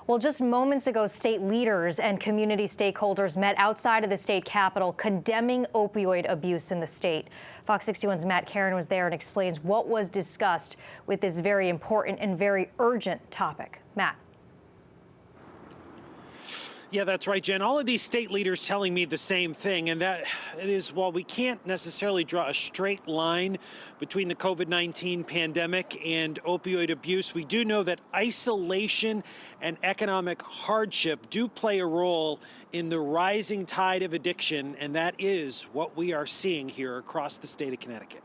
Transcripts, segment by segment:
Well, just moments ago, state leaders and community stakeholders met outside of the state capitol condemning opioid abuse in the state. Fox 61's Matt Caron was there and explains what was discussed with this very important and very urgent topic. Matt. Yeah, that's right, Jen. All of these state leaders telling me the same thing, and that is, while we can't necessarily draw a straight line between the COVID-19 pandemic and opioid abuse, we do know that isolation and economic hardship do play a role in the rising tide of addiction, and that is what we are seeing here across the state of Connecticut.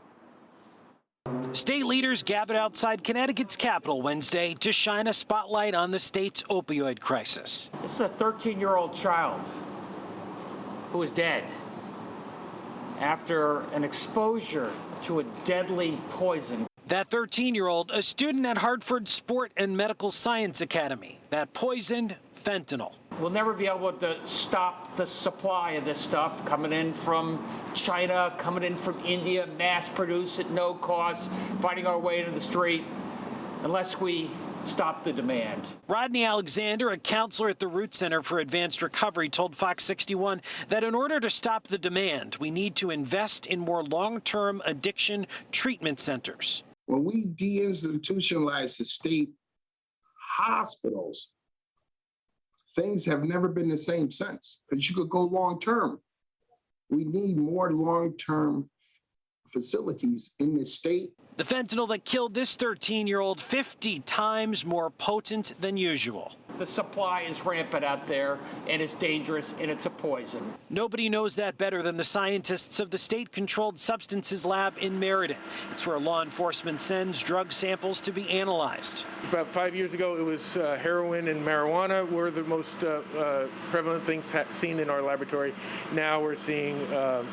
State leaders gathered outside Connecticut's Capitol Wednesday to shine a spotlight on the state's opioid crisis. This is a 13-year-old child who is dead after an exposure to a deadly poison. That 13-year-old, a student at Hartford Sport and Medical Science Academy, that poisoned fentanyl. We'll never be able to stop the supply of this stuff coming in from China, coming in from India, mass produced at no cost, finding our way into the street, unless we stop the demand. Rodney Alexander, a counselor at the Root Center for Advanced Recovery, told Fox 61 that in order to stop the demand, we need to invest in more long-term addiction treatment centers. When we deinstitutionalize the state hospitals, things have never been the same since, because you could go long-term. We need more long-term facilities in the state. The fentanyl that killed this 13-year-old 50 times more potent than usual. The supply is rampant out there, and it's dangerous, and it's a poison. Nobody knows that better than the scientists of the State-Controlled Substances Lab in Meriden. It's where law enforcement sends drug samples to be analyzed. About 5 years ago, it was heroin and marijuana were the most prevalent things seen in our laboratory. Now we're seeing the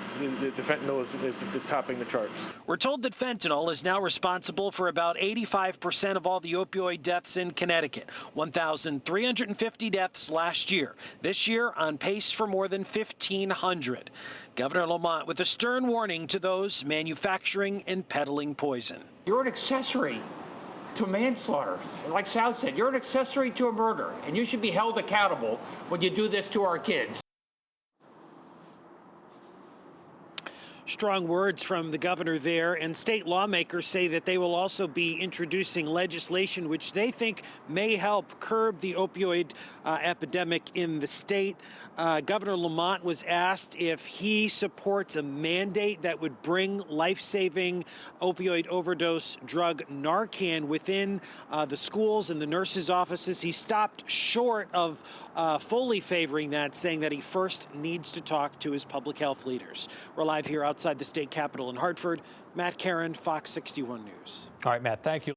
fentanyl is topping the charts. We're told that fentanyl is now responsible for about 85% of all the opioid deaths in Connecticut, 1,350 deaths last year. This year, on pace for more than 1,500. Governor Lamont with a stern warning to those manufacturing and peddling poison. You're an accessory to manslaughter. Like Sal said, you're an accessory to a murder, and you should be held accountable when you do this to our kids. Strong words from the governor there, and state lawmakers say that they will also be introducing legislation which they think may help curb the opioid epidemic in the state. Governor Lamont was asked if he supports a mandate that would bring life-saving opioid overdose drug Narcan within the schools and the nurses' offices. He stopped short of fully favoring that, saying that he first needs to talk to his public health leaders. We're live here outside the state capitol in Hartford. Matt Caron, Fox 61 News. All right, Matt, thank you.